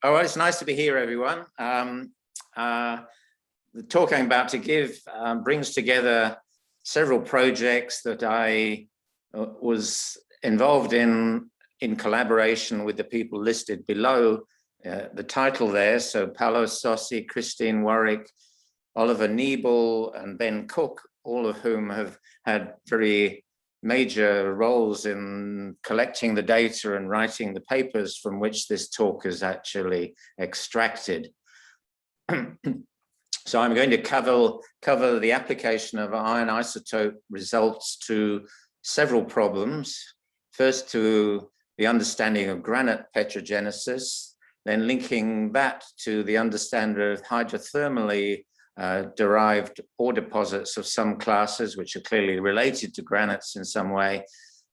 Oh, well, it's nice to be here, everyone. The talk I'm about to give brings together several projects that I was involved in collaboration with the people listed below the title there. So Paolo Sossi, Christine Warwick, Oliver Niebel, and Ben Cook, all of whom have had very major roles in collecting the data and writing the papers from which this talk is actually extracted. So I'm going to cover the application of iron isotope results to several problems. First, to the understanding of granite petrogenesis, then linking that to the understanding of hydrothermally derived ore deposits of some classes, which are clearly related to granites in some way.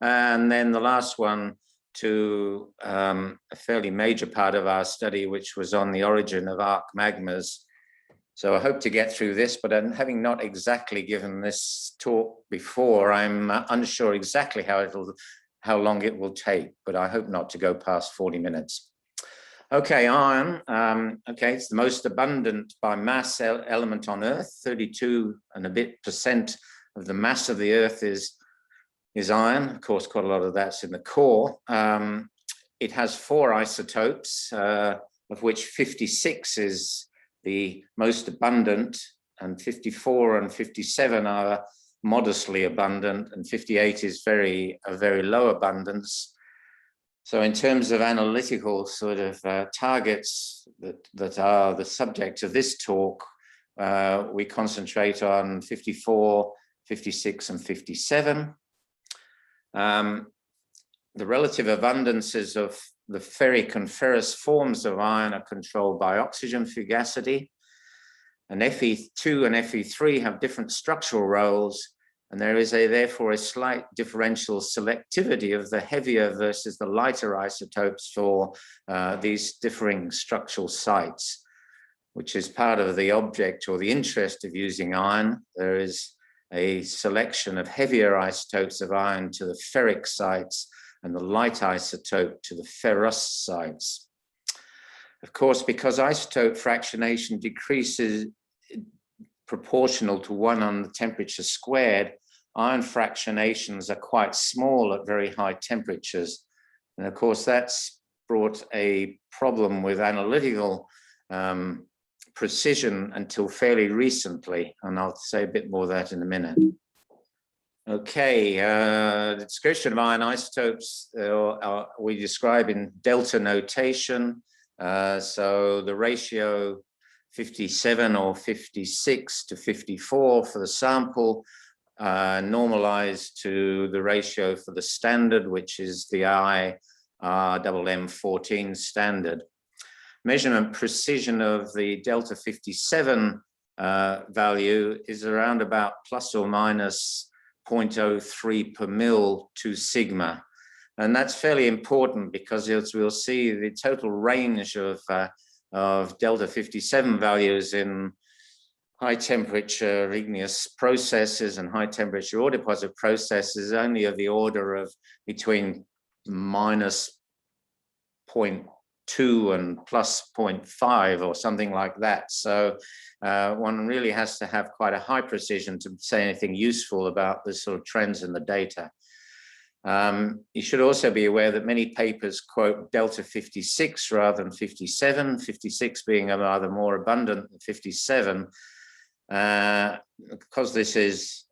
And then the last one to a fairly major part of our study, which was on the origin of arc magmas. So I hope to get through this, but having not exactly given this talk before, I'm unsure exactly how long it will take, but I hope not to go past 40 minutes. Okay, iron, it's the most abundant by mass element on Earth. 32 and a bit % of the mass of the Earth is iron. Of course, quite a lot of that's in the core. It has 4 isotopes, of which 56 is the most abundant, and 54 and 57 are modestly abundant, and 58 is a very low abundance. So in terms of analytical sort of targets that are the subject of this talk, we concentrate on 54, 56, and 57. The relative abundances of the ferric and ferrous forms of iron are controlled by oxygen fugacity, and Fe2 and Fe3 have different structural roles, and there is therefore a slight differential selectivity of the heavier versus the lighter isotopes for these differing structural sites, which is part of the object or the interest of using iron. There is a selection of heavier isotopes of iron to the ferric sites and the light isotope to the ferrous sites. Of course, because isotope fractionation decreases proportional to 1 on the temperature squared, iron fractionations are quite small at very high temperatures. And of course, that's brought a problem with analytical precision until fairly recently. And I'll say a bit more of that in a minute. Okay, the description of iron isotopes we describe in delta notation. So the ratio 57 or 56 to 54 for the sample, normalized to the ratio for the standard, which is the IRMM14 standard. Measurement precision of the delta 57 value is around about plus or minus 0.03 per mil to sigma. And that's fairly important because, as we'll see, the total range of delta 57 values in high temperature igneous processes and high temperature ore deposit processes only of the order of between minus 0.2 and plus 0.5 or something like that. So one really has to have quite a high precision to say anything useful about the sort of trends in the data. You should also be aware that many papers quote delta 56 rather than 57, 56 being rather more abundant than 57. Because this is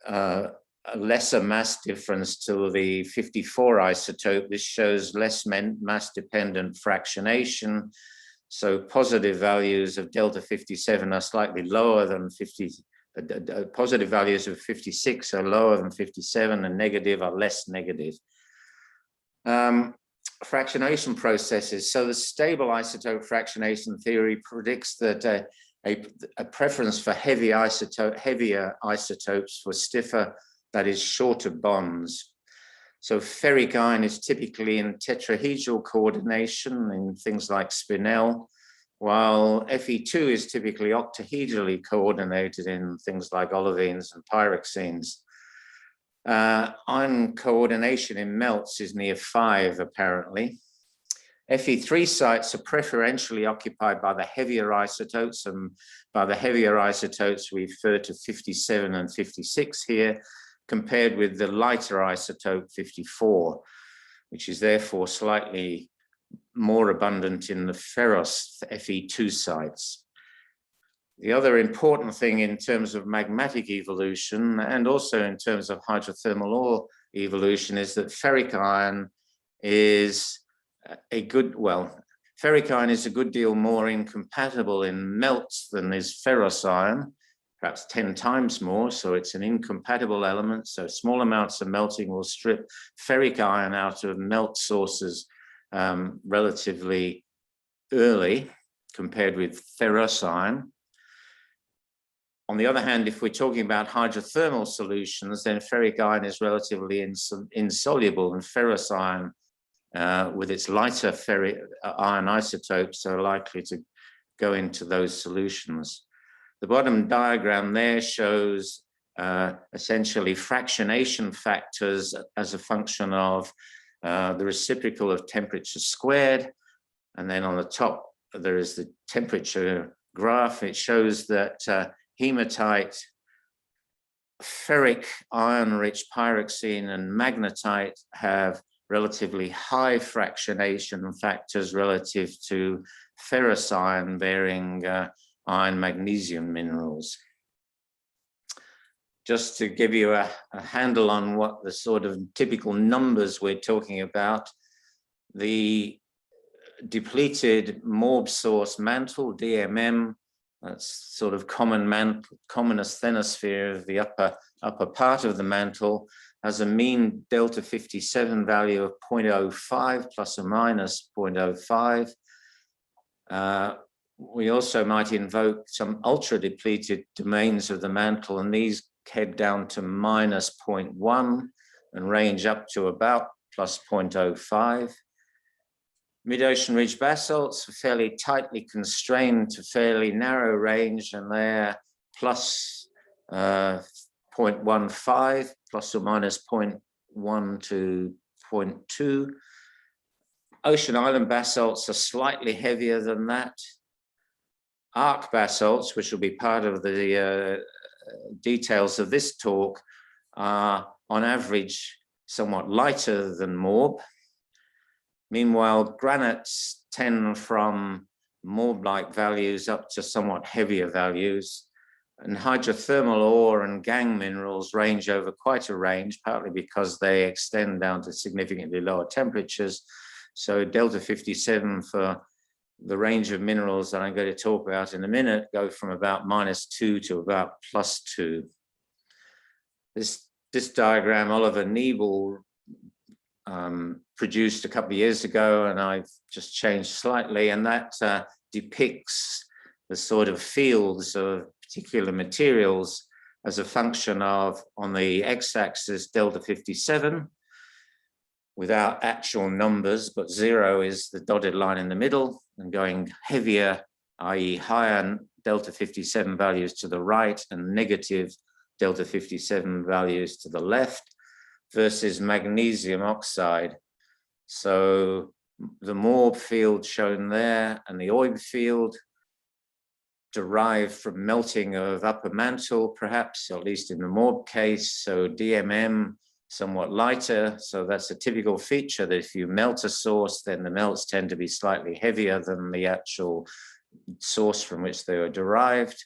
a lesser mass difference to the 54 isotope, this shows less mass-dependent fractionation. So positive values of delta 57 are slightly lower than 50. Positive values of 56 are lower than 57, and negative are less negative. Fractionation processes. So the stable isotope fractionation theory predicts that a preference for heavier isotopes for stiffer, that is shorter bonds. So ferric iron is typically in tetrahedral coordination in things like spinel, while Fe2 is typically octahedrally coordinated in things like olivines and pyroxenes. Iron coordination in melts is near 5, apparently. Fe3 sites are preferentially occupied by the heavier isotopes, and by the heavier isotopes we refer to 57 and 56 here, compared with the lighter isotope 54, which is therefore slightly more abundant in the ferrous Fe2 sites. The other important thing in terms of magmatic evolution, and also in terms of hydrothermal ore evolution, is that ferric iron is ferric iron is a good deal more incompatible in melts than is ferrous iron, perhaps 10 times more, so it's an incompatible element. So small amounts of melting will strip ferric iron out of melt sources relatively early compared with ferrous iron. On the other hand, if we're talking about hydrothermal solutions, then ferric iron is relatively insoluble, and ferrous iron with its lighter ferric iron isotopes are likely to go into those solutions. The bottom diagram there shows essentially fractionation factors as a function of the reciprocal of temperature squared. And then on the top, there is the temperature graph. It shows that hematite, ferric, iron-rich pyroxene, and magnetite have relatively high fractionation factors relative to ferrous iron-bearing iron magnesium minerals. Just to give you a handle on what the sort of typical numbers we're talking about, the depleted morb source mantle, DMM, that's sort of commonest asthenosphere of the upper part of the mantle, has a mean delta 57 value of 0.05 plus or minus 0.05. We also might invoke some ultra depleted domains of the mantle, and these head down to minus 0.1 and range up to about plus 0.05. Mid-ocean ridge basalts are fairly tightly constrained to fairly narrow range, and they're plus 0.15, plus or minus 0.1 to 0.2. Ocean island basalts are slightly heavier than that. Arc basalts, which will be part of the details of this talk, are on average somewhat lighter than morb. Meanwhile, granites tend from morb-like values up to somewhat heavier values. And hydrothermal ore and gangue minerals range over quite a range, partly because they extend down to significantly lower temperatures. So delta 57 for the range of minerals that I'm going to talk about in a minute go from about -2 to about +2. This diagram Oliver Niebel produced a couple of years ago, and I've just changed slightly, and that depicts the sort of fields of particular materials as a function of, on the x-axis, delta 57, without actual numbers, but 0 is the dotted line in the middle, and going heavier, i.e. higher delta 57 values to the right and negative delta 57 values to the left, versus magnesium oxide. So the morb field shown there and the oib field derived from melting of upper mantle, perhaps, at least in the morb case. So DMM somewhat lighter. So that's a typical feature that if you melt a source, then the melts tend to be slightly heavier than the actual source from which they were derived.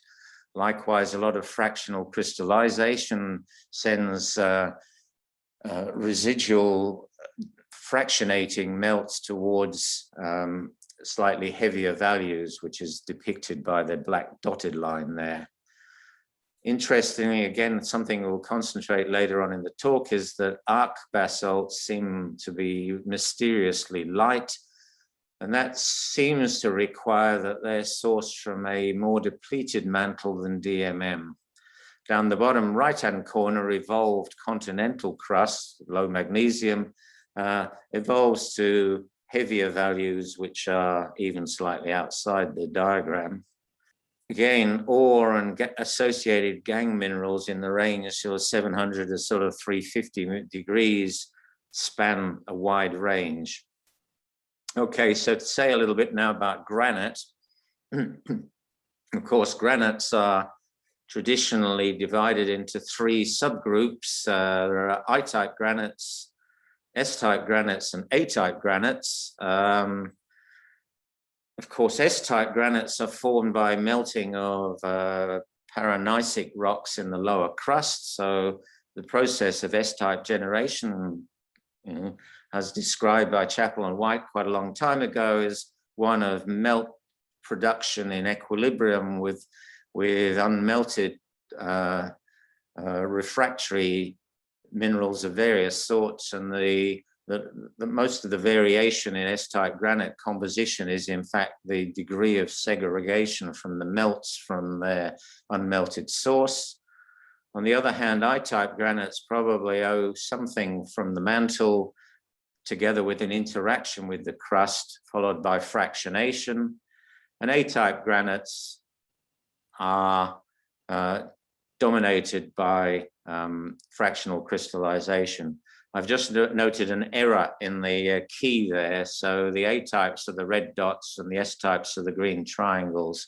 Likewise, a lot of fractional crystallization sends residual fractionating melts towards slightly heavier values, which is depicted by the black dotted line there. Interestingly, again, something we'll concentrate later on in the talk is that arc basalts seem to be mysteriously light, and that seems to require that they're sourced from a more depleted mantle than DMM. Down the bottom right-hand corner, evolved continental crust, low magnesium, evolves to heavier values, which are even slightly outside the diagram. Again, ore and associated gangue minerals in the range of 700 to sort of 350 degrees span a wide range. Okay, so to say a little bit now about granite. Of course, granites are traditionally divided into three subgroups. There are I-type granites, S-type granites, and A-type granites. Of course, S-type granites are formed by melting of paragneissic rocks in the lower crust. So the process of S-type generation, as described by Chappell and White quite a long time ago, is one of melt production in equilibrium with unmelted refractory minerals of various sorts, and the most of the variation in S-type granite composition is in fact the degree of segregation from the melts from their unmelted source. On the other hand, I-type granites probably owe something from the mantle together with an interaction with the crust, followed by fractionation. And A-type granites are dominated by fractional crystallization. I've just noted an error in the key there. So the A-types are the red dots and the S-types are the green triangles.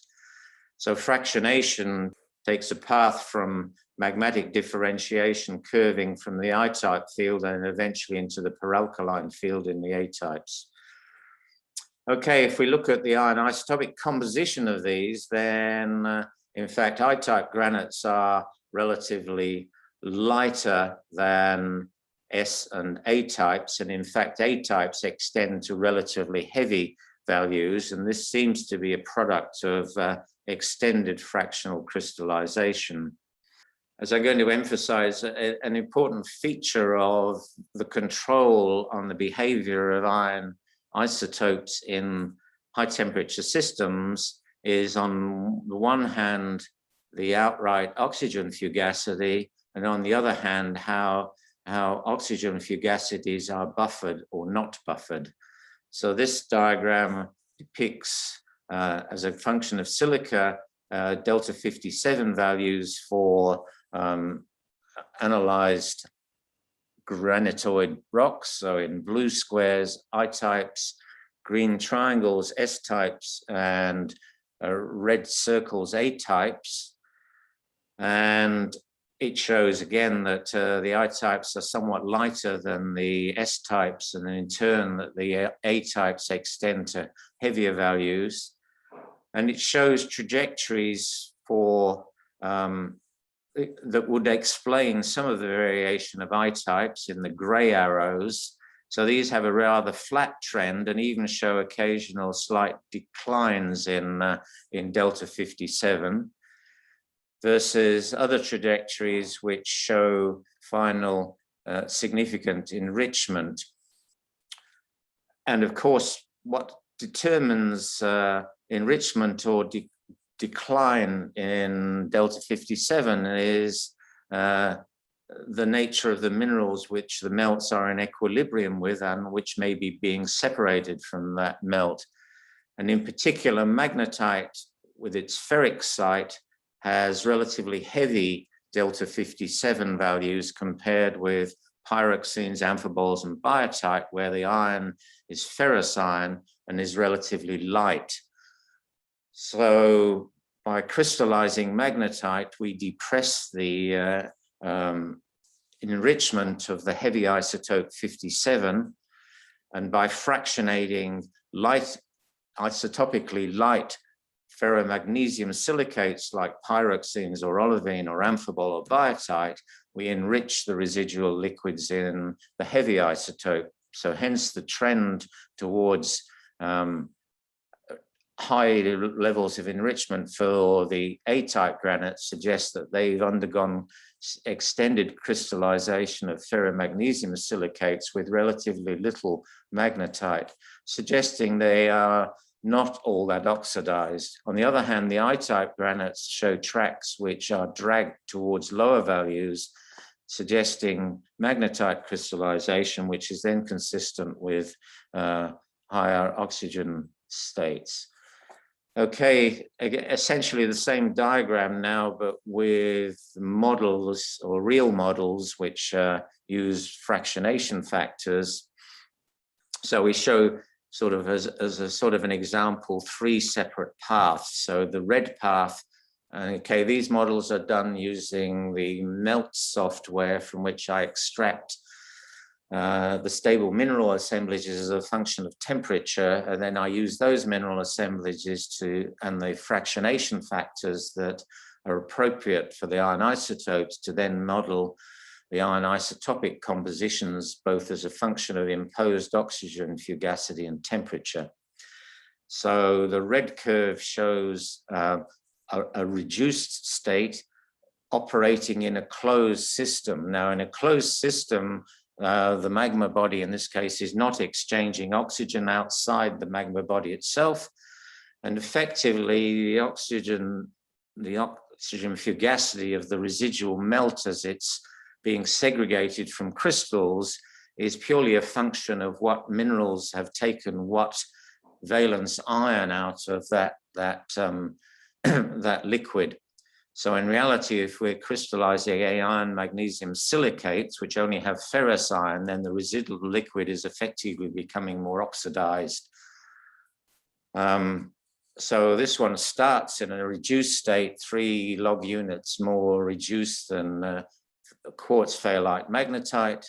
So fractionation takes a path from magmatic differentiation curving from the I-type field and eventually into the peralkaline field in the A-types. Okay, if we look at the iron isotopic composition of these, then in fact, I-type granites are relatively lighter than S and A-types, and in fact, A-types extend to relatively heavy values, and this seems to be a product of extended fractional crystallization. As I'm going to emphasize, an important feature of the control on the behavior of iron isotopes in high temperature systems is, on the one hand, the outright oxygen fugacity, and on the other hand, how oxygen fugacities are buffered or not buffered. So this diagram depicts, as a function of silica, delta 57 values for analyzed granitoid rocks. So in blue squares, I-types, green triangles, S-types, and red circles, A-types. And it shows again that the I-types are somewhat lighter than the S-types, and in turn that the A-types extend to heavier values. And it shows trajectories for that would explain some of the variation of I-types in the gray arrows. So these have a rather flat trend and even show occasional slight declines in delta 57, versus other trajectories which show final significant enrichment. And of course, what determines enrichment or decline in delta 57 is the nature of the minerals which the melts are in equilibrium with and which may be being separated from that melt. And in particular, magnetite with its ferric site has relatively heavy delta 57 values compared with pyroxenes, amphiboles, and biotite, where the iron is ferrous iron and is relatively light. So by crystallizing magnetite, we depress the enrichment of the heavy isotope 57, and by fractionating isotopically light ferromagnesium silicates like pyroxenes or olivine or amphibole or biotite, we enrich the residual liquids in the heavy isotope. So hence the trend towards high levels of enrichment for the A-type granite suggests that they've undergone extended crystallization of ferromagnesium silicates with relatively little magnetite, suggesting they are not all that oxidized. On the other hand, the I-type granites show tracks which are dragged towards lower values, suggesting magnetite crystallization, which is then consistent with higher oxygen states. Okay, essentially the same diagram now, but with models or real models which use fractionation factors. So we show sort of as a sort of an example, 3 separate paths. So the red path, okay, these models are done using the MELT software, from which I extract the stable mineral assemblages as a function of temperature, and then I use those mineral assemblages and the fractionation factors that are appropriate for the iron isotopes to then model the iron isotopic compositions, both as a function of imposed oxygen fugacity and temperature. So the red curve shows a reduced state operating in a closed system. Now, in a closed system, the magma body in this case is not exchanging oxygen outside the magma body itself, and effectively the oxygen fugacity of the residual melt as it's being segregated from crystals is purely a function of what minerals have taken what valence ion out of that liquid. So in reality, if we're crystallizing iron magnesium silicates, which only have ferrous iron, then the residual liquid is effectively becoming more oxidized. So this one starts in a reduced state, 3 log units more reduced than quartz fayalite magnetite.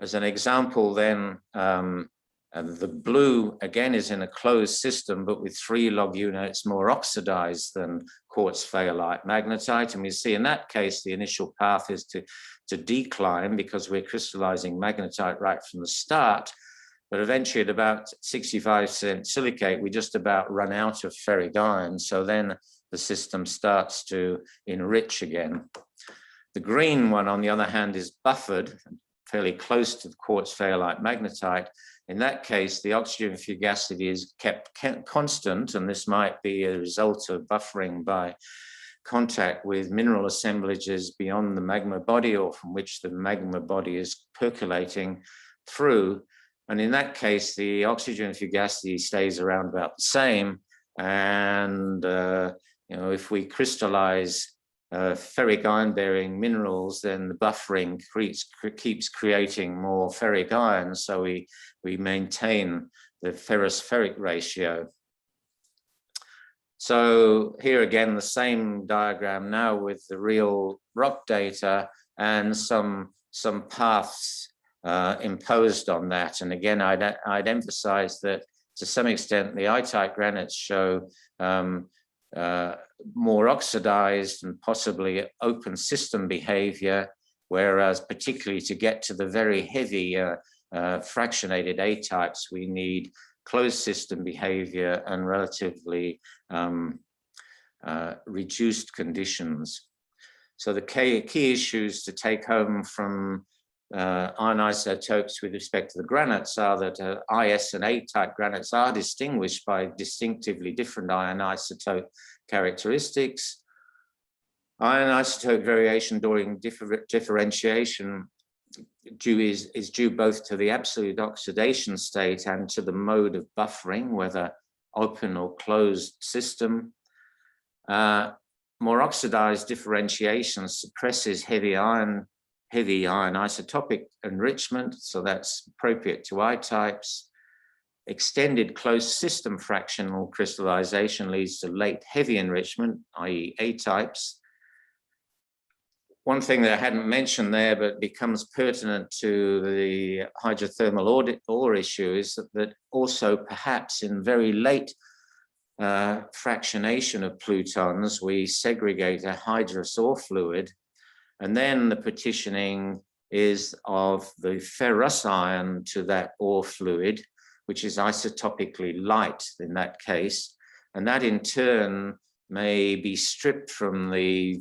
As an example then, the blue again is in a closed system, but with 3 log units more oxidized than quartz fayalite magnetite. And we see in that case, the initial path is to decline because we're crystallizing magnetite right from the start. But eventually at about 65% silicate, we just about run out of ferric iron. So then the system starts to enrich again. The green one, on the other hand, is buffered, fairly close to the quartz fayalite magnetite. In that case, the oxygen fugacity is kept constant, and this might be a result of buffering by contact with mineral assemblages beyond the magma body, or from which the magma body is percolating through. And in that case, the oxygen fugacity stays around about the same. And if we crystallize ferric iron-bearing minerals, then the buffering keeps creating more ferric iron, so we maintain the ferrous-ferric ratio. So here again, the same diagram now with the real rock data and some paths imposed on that. And again, I'd emphasize that to some extent, the I-type granites show more oxidized and possibly open system behavior, whereas particularly to get to the very heavy fractionated A-types, we need closed system behavior and relatively reduced conditions. So the key issues to take home from iron isotopes with respect to the granites are that IS and A-type granites are distinguished by distinctively different iron isotope characteristics. Iron isotope variation during differentiation is due both to the absolute oxidation state and to the mode of buffering, whether open or closed system. More oxidized differentiation suppresses heavy iron isotopic enrichment, so that's appropriate to I-types. Extended closed system fractional crystallization leads to late heavy enrichment, i.e. A-types. One thing that I hadn't mentioned there, but becomes pertinent to the hydrothermal ore issue, is that also perhaps in very late fractionation of plutons, we segregate a hydrous ore fluid, and then the partitioning is of the ferrous iron to that ore fluid, which is isotopically light in that case. And that in turn may be stripped from the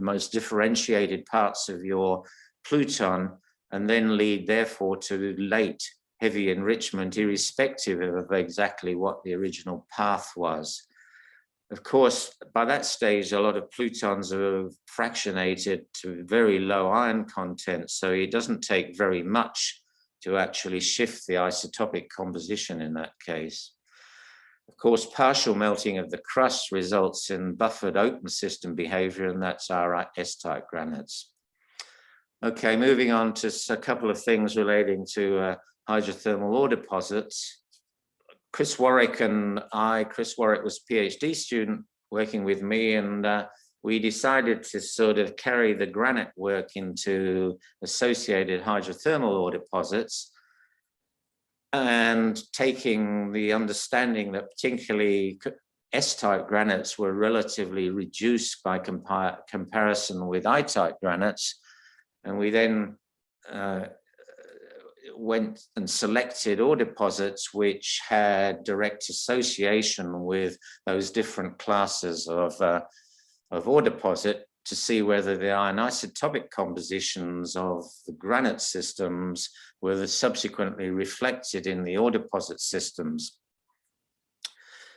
most differentiated parts of your pluton, and then lead therefore to late heavy enrichment, irrespective of exactly what the original path was. Of course, by that stage, a lot of plutons are fractionated to very low iron content, so it doesn't take very much to actually shift the isotopic composition in that case. Of course, partial melting of the crust results in buffered open system behavior, and that's our S-type granites. Okay, moving on to a couple of things relating to hydrothermal ore deposits. Chris Warwick was a PhD student working with me, and we decided to sort of carry the granite work into associated hydrothermal ore deposits, and taking the understanding that particularly S-type granites were relatively reduced by comparison with I-type granites. And we then went and selected ore deposits which had direct association with those different classes of ore deposit to see whether the anisotopic compositions of the granite systems were subsequently reflected in the ore deposit systems.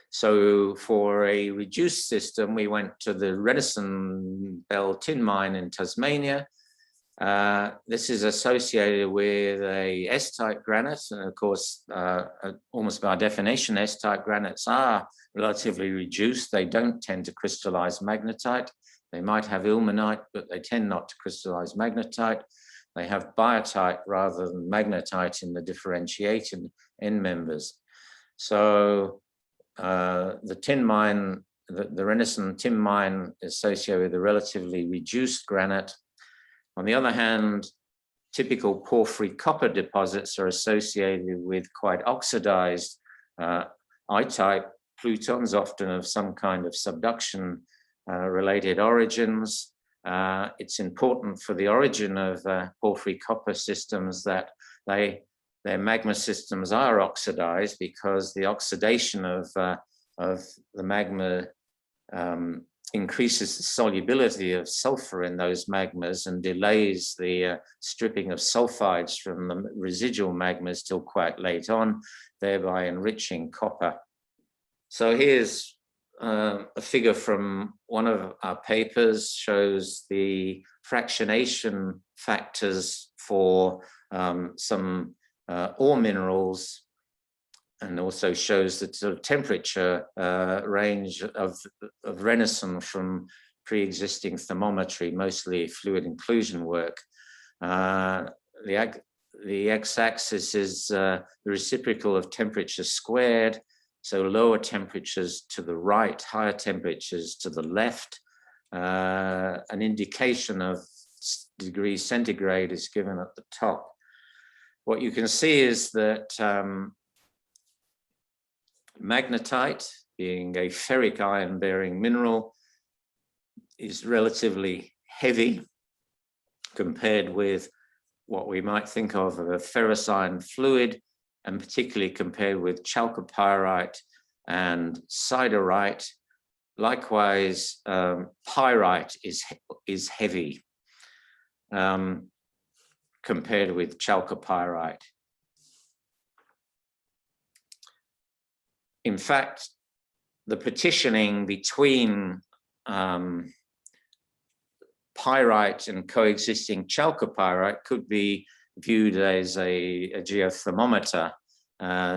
So for a reduced system, we went to the Renison Bell tin mine in Tasmania. This is associated with a S-type granite, and of course, almost by definition, S-type granites are relatively reduced. They don't tend to crystallize magnetite. They might have ilmenite, but they tend not to crystallize magnetite. They have biotite rather than magnetite in the differentiated end members. So the tin mine, the Renison tin mine, is associated with a relatively reduced granite. On the other hand, typical porphyry copper deposits are associated with quite oxidized I-type plutons, often of some kind of subduction related origins. It's important for the origin of porphyry copper systems that their magma systems are oxidized, because the oxidation of the magma increases the solubility of sulfur in those magmas and delays the stripping of sulfides from the residual magmas till quite late on, thereby enriching copper. So here's a figure from one of our papers, shows the fractionation factors for some ore minerals, and also shows the sort of temperature range of Renison from pre-existing thermometry, mostly fluid inclusion work. The x-axis is the reciprocal of temperature squared, so lower temperatures to the right, higher temperatures to the left. An indication of degrees centigrade is given at the top. What you can see is that magnetite, being a ferric ion-bearing mineral, is relatively heavy compared with what we might think of a ferrous ion fluid, and particularly compared with chalcopyrite and siderite. Likewise, pyrite is heavy compared with chalcopyrite. In fact, the partitioning between pyrite and coexisting chalcopyrite could be viewed as a geothermometer.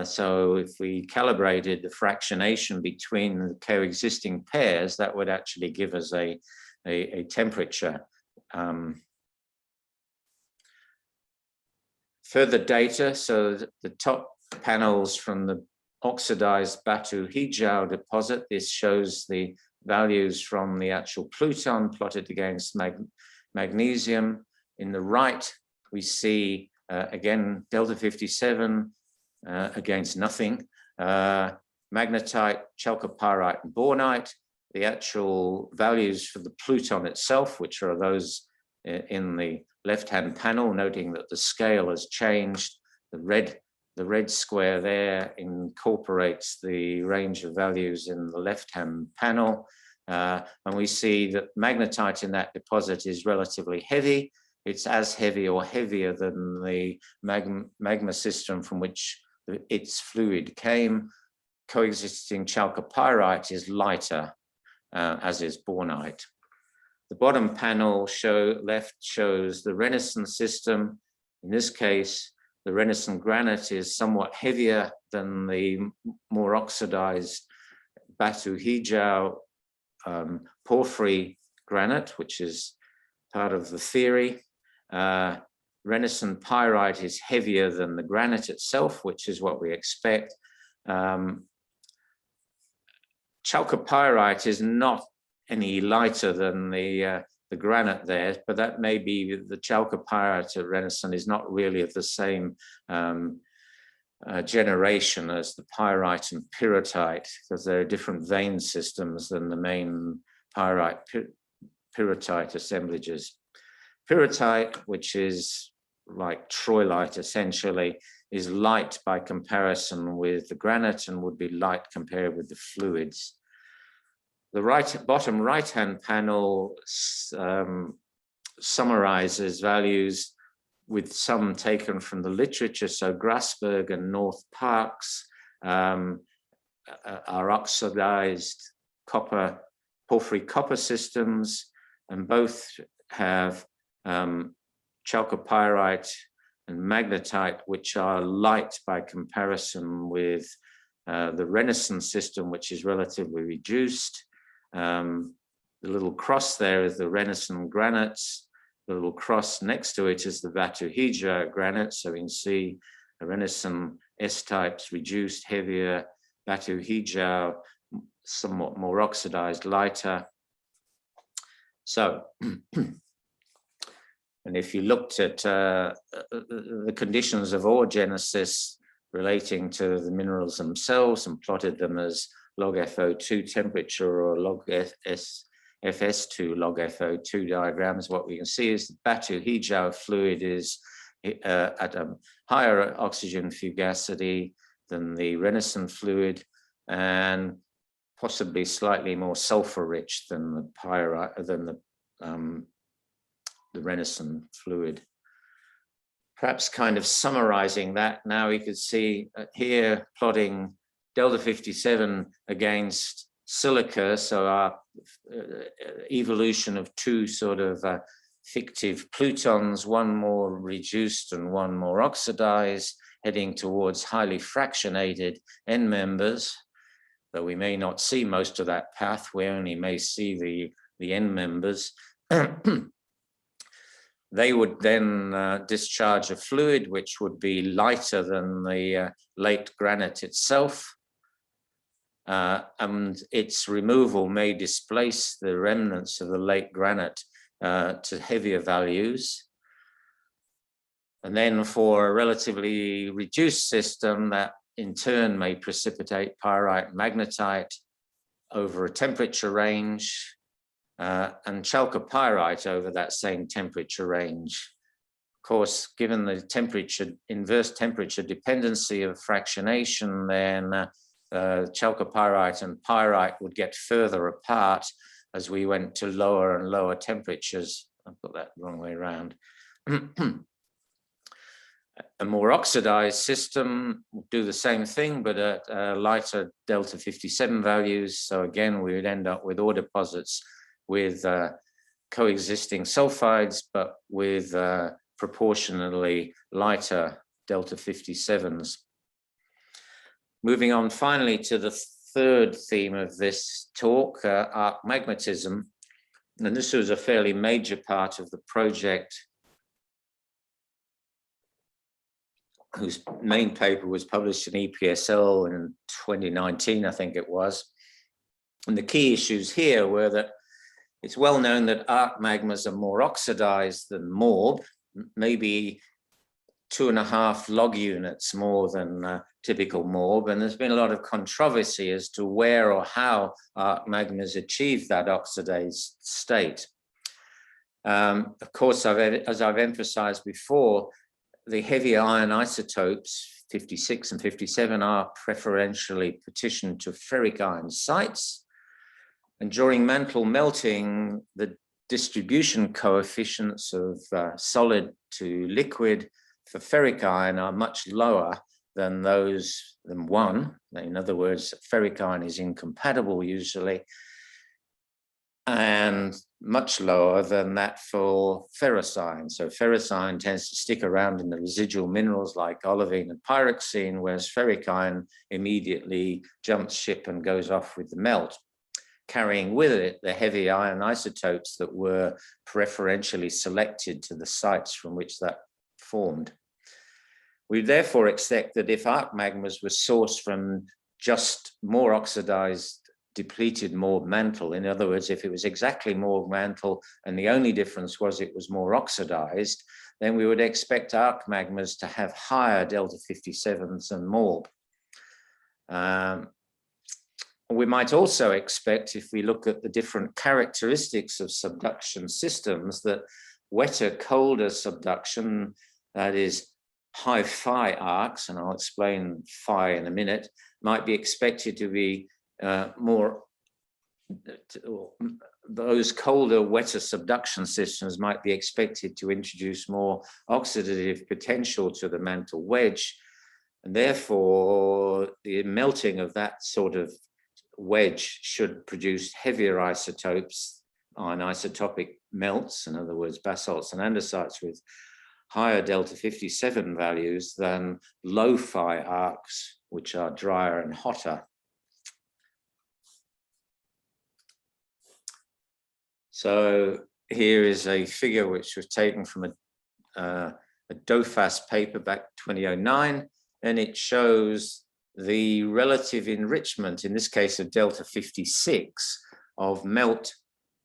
So if we calibrated the fractionation between the coexisting pairs, that would actually give us a temperature. Further data, so the top panels from the oxidized Batu Hijau deposit. This shows the values from the actual pluton plotted against magnesium. In the right, we see, again, delta 57 against nothing. Magnetite, chalcopyrite, and bornite. The actual values for the pluton itself, which are those in the left-hand panel, noting that the scale has changed. The red square there incorporates the range of values in the left-hand panel. And we see that magnetite in that deposit is relatively heavy. It's as heavy or heavier than the magma system from which its fluid came. Coexisting chalcopyrite is lighter, as is bornite. The bottom panel left shows the Renison system. In this case, the Renison granite is somewhat heavier than the more oxidized Batu Hijau porphyry granite, which is part of the theory. Renison pyrite is heavier than the granite itself, which is what we expect. Chalcopyrite is not any lighter than the granite there, but that may be the chalcopyrite at Renison is not really of the same generation as the pyrite and pyrrhotite, because they're different vein systems than the main pyrite pyrrhotite assemblages. Pyrrhotite, which is like troilite essentially, is light by comparison with the granite and would be light compared with the fluids. The bottom right-hand panel summarizes values with some taken from the literature. So Grasberg and North Parkes are oxidized copper, porphyry copper systems, and both have chalcopyrite and magnetite, which are light by comparison with the Renison system, which is relatively reduced. The little cross there is the Renison granites. The little cross next to it is the Batu Hijau granite. So we can see a Renison S-types reduced, heavier, Batu Hijau somewhat more oxidized, lighter. So, and if you looked at the conditions of ore genesis relating to the minerals themselves and plotted them as log FO2 temperature or log FS2 log FO2 diagrams, what we can see is the Batu Hijau fluid is at a higher oxygen fugacity than the Renison fluid and possibly slightly more sulfur rich than the pyrite, than the Renison fluid. Perhaps kind of summarizing that, now we could see here plotting delta 57 against silica, so our evolution of two sort of fictive plutons, one more reduced and one more oxidized, heading towards highly fractionated end members. Though we may not see most of that path, we only may see the end members. They would then discharge a fluid which would be lighter than the late granite itself. And its removal may displace the remnants of the late granite to heavier values. And then for a relatively reduced system, that in turn may precipitate pyrite magnetite over a temperature range and chalcopyrite over that same temperature range. Of course, given the temperature, inverse temperature dependency of fractionation, then chalcopyrite and pyrite would get further apart as we went to lower and lower temperatures. I've got that the wrong way around. A more oxidized system would do the same thing, but at lighter delta 57 values. So again, we would end up with ore deposits with coexisting sulfides, but with proportionally lighter delta 57s. Moving on finally to the third theme of this talk, arc magmatism. And this was a fairly major part of the project, whose main paper was published in EPSL in 2019, I think it was. And the key issues here were that it's well known that arc magmas are more oxidized than morb, maybe 2.5 log units more than typical morb. And there's been a lot of controversy as to where or how arc magmas achieve that oxidized state. Of course, as I've emphasized before, the heavy iron isotopes, 56 and 57, are preferentially partitioned to ferric iron sites. And during mantle melting, the distribution coefficients of solid to liquid for ferric iron are much lower than those than 1. In other words, ferric iron is incompatible usually, and much lower than that for ferrous iron. So ferrous iron tends to stick around in the residual minerals like olivine and pyroxene, whereas ferric iron immediately jumps ship and goes off with the melt, carrying with it the heavy iron isotopes that were preferentially selected to the sites from which that formed. We therefore expect that if arc magmas were sourced from just more oxidized, depleted Morb mantle, in other words, if it was exactly Morb mantle and the only difference was it was more oxidized, then we would expect arc magmas to have higher delta 57s than Morb. We might also expect, if we look at the different characteristics of subduction systems, that wetter, colder subduction, that is high phi arcs, and I'll explain phi in a minute, might be expected to be those colder, wetter subduction systems might be expected to introduce more oxidative potential to the mantle wedge, and therefore the melting of that sort of wedge should produce heavier isotopes on isotopic melts, in other words, basalts and andesites with higher delta 57 values than low phi arcs, which are drier and hotter. So here is a figure which was taken from a DOFAS paper back 2009, and it shows the relative enrichment, in this case of delta 56, of melt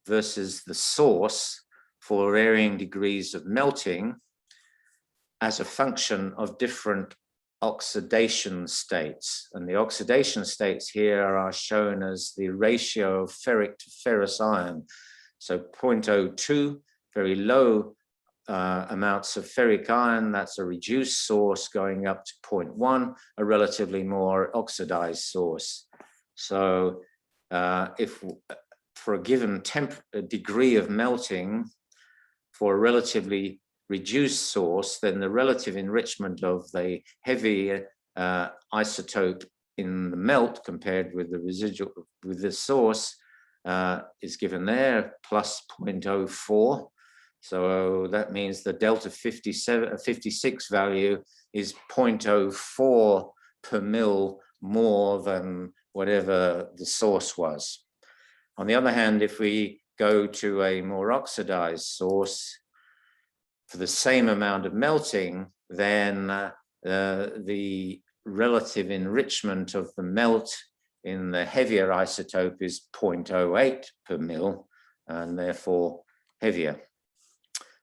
versus the source for varying degrees of melting as a function of different oxidation states. And the oxidation states here are shown as the ratio of ferric to ferrous ion. So 0.02, very low amounts of ferric ion, that's a reduced source, going up to 0.1, a relatively more oxidized source. So if for a given degree of melting for a relatively reduced source, then the relative enrichment of the heavy isotope in the melt compared with the residual, with the source, is given there, plus 0.04. So that means the delta 56 value is 0.04 per mil more than whatever the source was. On the other hand, if we go to a more oxidized source for the same amount of melting, then the relative enrichment of the melt in the heavier isotope is 0.08 per mil, and therefore heavier.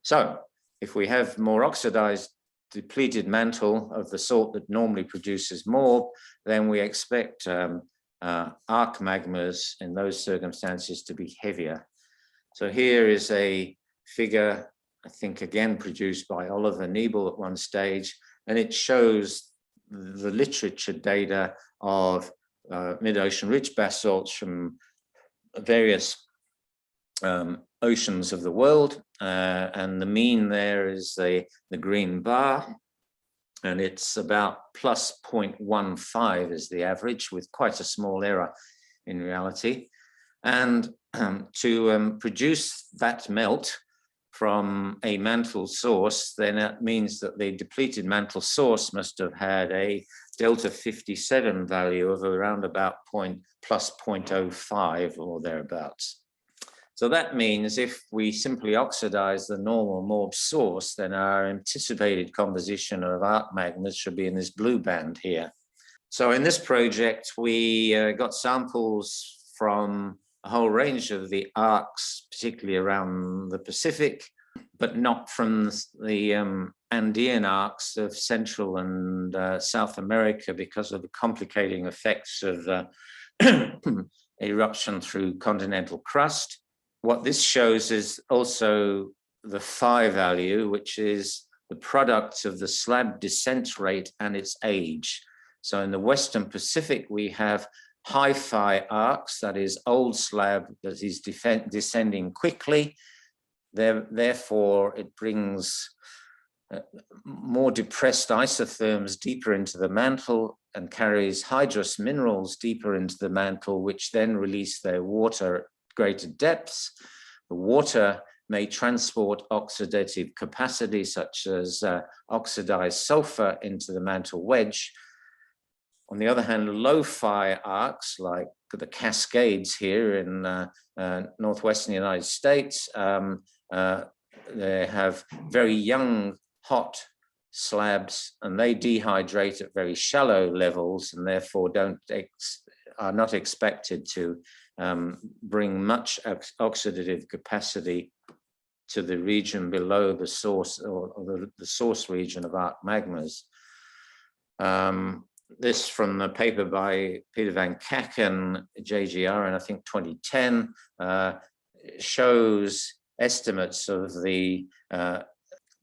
So if we have more oxidized, depleted mantle of the sort that normally produces more, then we expect arc magmas in those circumstances to be heavier. So here is a figure, I think again produced by Oliver Nebel at one stage, and it shows the literature data of mid-ocean ridge basalts from various oceans of the world, and the mean there is the green bar, and it's about plus 0.15 is the average, with quite a small error in reality. And to produce that melt from a mantle source, then that means that the depleted mantle source must have had a delta 57 value of around about plus 0.05 or thereabouts. So that means if we simply oxidize the normal Morb source, then our anticipated composition of arc magmas should be in this blue band here. So in this project, we got samples from a whole range of the arcs, particularly around the Pacific, but not from the Andean arcs of Central and South America because of the complicating effects of eruption through continental crust. What this shows is also the phi value, which is the product of the slab descent rate and its age. So in the Western Pacific, we have high phi arcs, that is old slab that is descending quickly. Therefore, it brings more depressed isotherms deeper into the mantle and carries hydrous minerals deeper into the mantle, which then release their water at greater depths. The water may transport oxidative capacity, such as oxidized sulfur, into the mantle wedge. On the other hand, low phi arcs, like the Cascades here in northwestern United States, they have very young, hot slabs, and they dehydrate at very shallow levels and therefore are not expected to bring much oxidative capacity to the region below the source, or the source region of arc magmas. This from the paper by Peter van Kaken, JGR, in I think 2010, shows estimates of the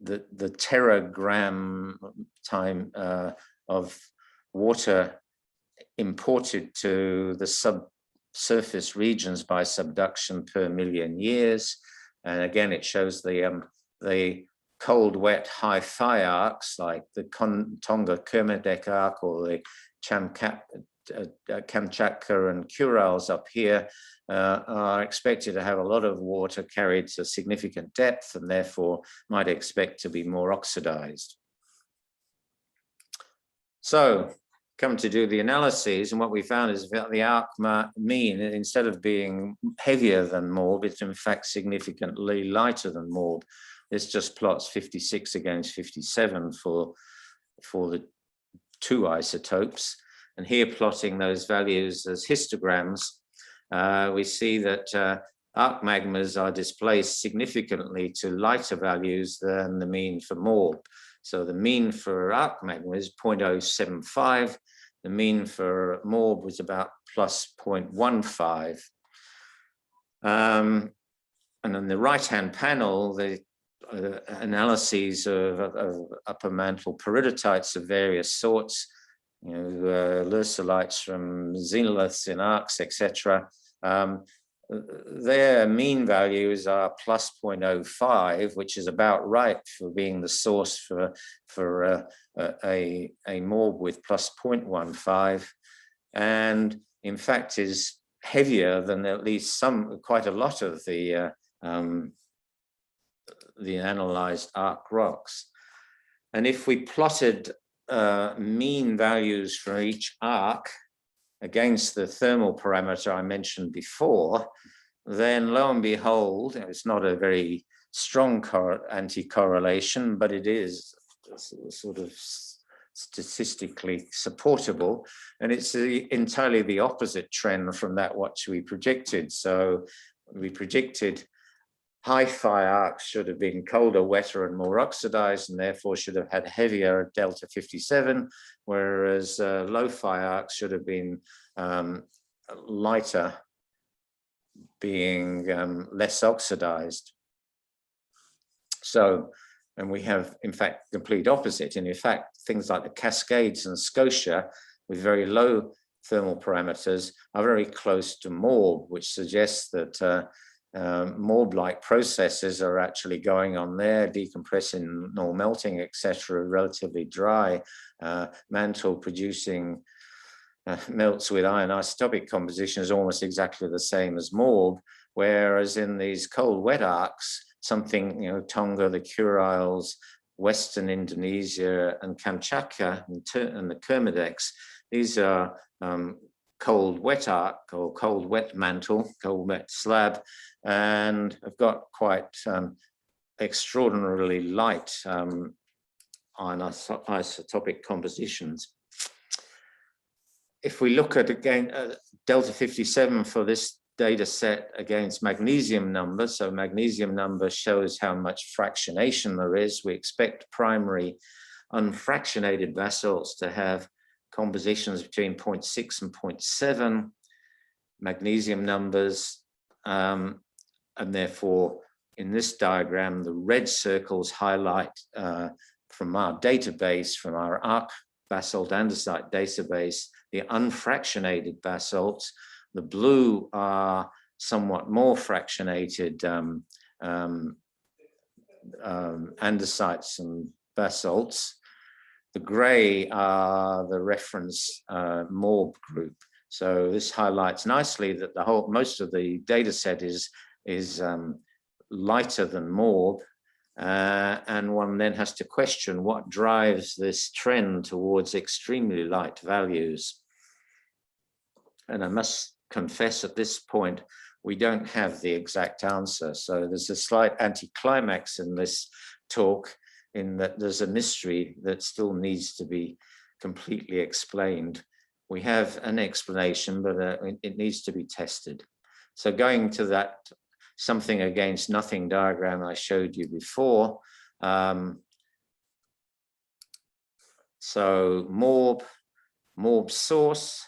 teragram time of water imported to the subsurface regions by subduction per million years. And again, it shows the cold, wet, high phi arcs like the Tonga-Kermadec arc or the Kamchatka and Kurils up here are expected to have a lot of water carried to significant depth and therefore might expect to be more oxidized. So come to do the analyses, and what we found is that the arc mean, instead of being heavier than Morb, it's in fact significantly lighter than Morb. This just plots 56 against 57 for the two isotopes. And here, plotting those values as histograms, we see that arc magmas are displaced significantly to lighter values than the mean for Morb. So the mean for arc magma is 0.075. The mean for Morb was about plus 0.15. And on the right-hand panel, the analyses of upper mantle peridotites of various sorts, leucolites from xenoliths in arcs, etc. Their mean values are plus 0.05, which is about right for being the source for a Morb with plus 0.15, and in fact is heavier than at least quite a lot of the analyzed arc rocks. And if we plotted mean values for each arc against the thermal parameter I mentioned before, then lo and behold, it's not a very strong anti-correlation, but it is sort of statistically supportable, and it's entirely the opposite trend from that what we predicted. So we predicted high phi arcs should have been colder, wetter, and more oxidized, and therefore should have had heavier delta 57, whereas low phi arcs should have been lighter, being less oxidized. So, and we have, in fact, complete opposite. And in fact, things like the Cascades and Scotia with very low thermal parameters are very close to Morb, which suggests that Morb-like processes are actually going on there, decompressing, nor melting, etc., relatively dry. Mantle producing melts with iron isotopic composition is almost exactly the same as Morb, whereas in these cold, wet arcs, something, Tonga, the Kurils, Western Indonesia, and Kamchatka, and the Kermadecs, these are cold, wet arc, or cold, wet mantle, cold, wet slab, and have got quite extraordinarily light iron isotopic compositions. If we look at, again, delta 57 for this data set against magnesium number, so magnesium number shows how much fractionation there is. We expect primary unfractionated basalts to have compositions between 0.6 and 0.7 magnesium numbers, and therefore in this diagram the red circles highlight from our database, from our arc basalt andesite database, the unfractionated basalts. The blue are somewhat more fractionated andesites and basalts. The gray are the reference Morb group. So this highlights nicely that most of the data set is lighter than Morb, and one then has to question what drives this trend towards extremely light values. And I must confess at this point, we don't have the exact answer. So there's a slight anticlimax in this talk, in that there's a mystery that still needs to be completely explained. We have an explanation, but it needs to be tested. So going to that something against nothing diagram I showed you before. So Morb source.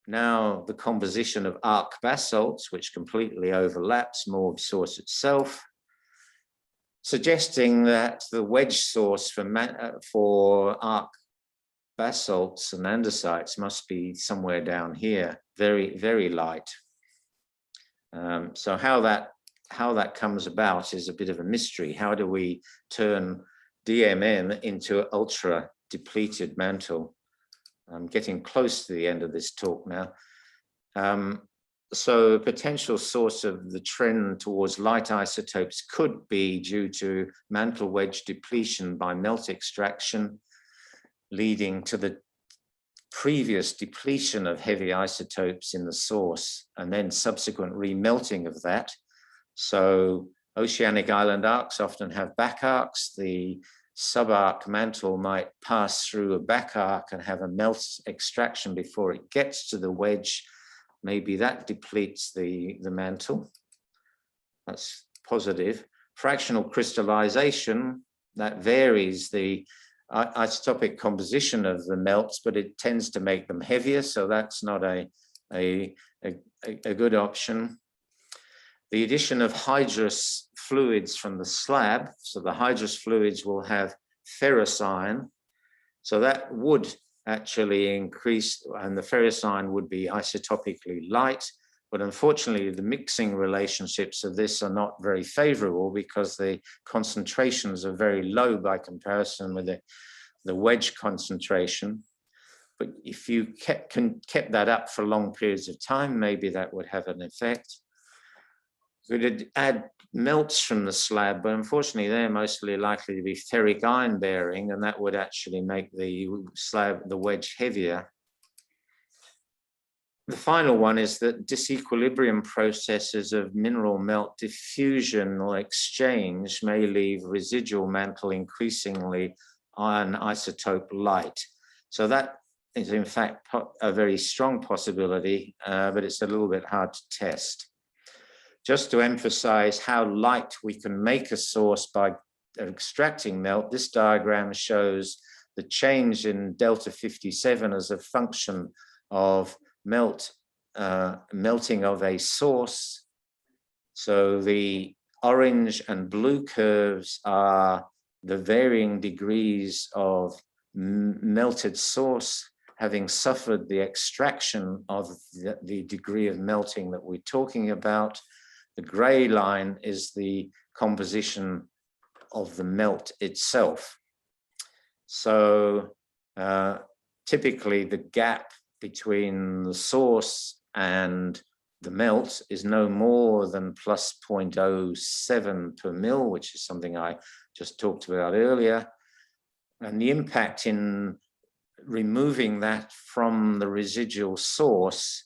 Now the composition of arc basalts, which completely overlaps Morb source itself, suggesting that the wedge source for arc basalts and andesites must be somewhere down here, very, very light. So how that comes about is a bit of a mystery. How do we turn DMM into ultra depleted mantle? I'm getting close to the end of this talk now. So a potential source of the trend towards light isotopes could be due to mantle wedge depletion by melt extraction, leading to the previous depletion of heavy isotopes in the source and then subsequent remelting of that. So oceanic island arcs often have back arcs. The subarc mantle might pass through a back arc and have a melt extraction before it gets to the wedge. Maybe that depletes the mantle. That's positive. Fractional crystallization, that varies the isotopic composition of the melts, but it tends to make them heavier, so that's not a good option. The addition of hydrous fluids from the slab, so the hydrous fluids will have ferrous ion, so that would actually increase, and the ferrous ion would be isotopically light, but unfortunately the mixing relationships of this are not very favorable because the concentrations are very low by comparison with the wedge concentration. But if you kept that up for long periods of time, maybe that would have an effect. We could add melts from the slab, but unfortunately they're mostly likely to be ferric ion bearing, and that would actually make the slab, the wedge, heavier. The final one is that disequilibrium processes of mineral melt diffusion or exchange may leave residual mantle increasingly iron isotope light. So that is in fact a very strong possibility, but it's a little bit hard to test. Just to emphasize how light we can make a source by extracting melt, this diagram shows the change in delta 57 as a function of melting of a source. So the orange and blue curves are the varying degrees of melted source having suffered the extraction of the degree of melting that we're talking about. The gray line is the composition of the melt itself. So typically the gap between the source and the melt is no more than plus 0.07 per mil, which is something I just talked about earlier. And the impact in removing that from the residual source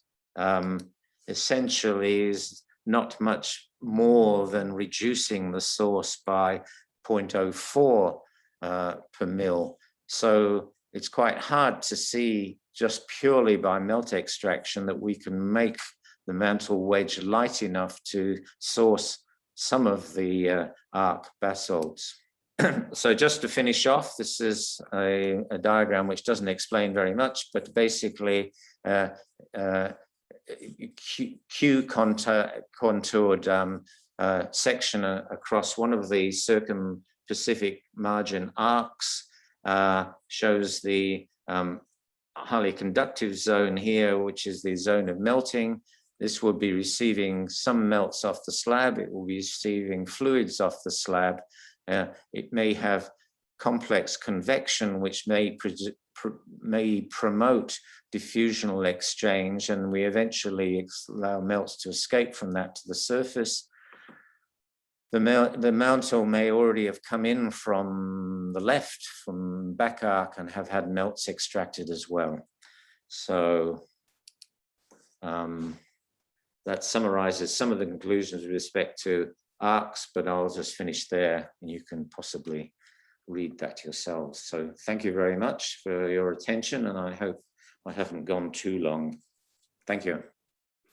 essentially is not much more than reducing the source by 0.04 per mil. So it's quite hard to see just purely by melt extraction that we can make the mantle wedge light enough to source some of the arc basalts. So just to finish off, this is a diagram which doesn't explain very much, but basically contoured section across one of the circum-Pacific margin arcs shows the highly conductive zone here, which is the zone of melting. This will be receiving some melts off the slab. It will be receiving fluids off the slab. It may have complex convection, which may promote diffusional exchange, and we eventually allow melts to escape from that to the surface. The mantle may already have come in from the left, from back arc, and have had melts extracted as well. So that summarizes some of the conclusions with respect to arcs, but I'll just finish there and you can possibly read that yourselves. So thank you very much for your attention, and I hope I haven't gone too long. Thank you.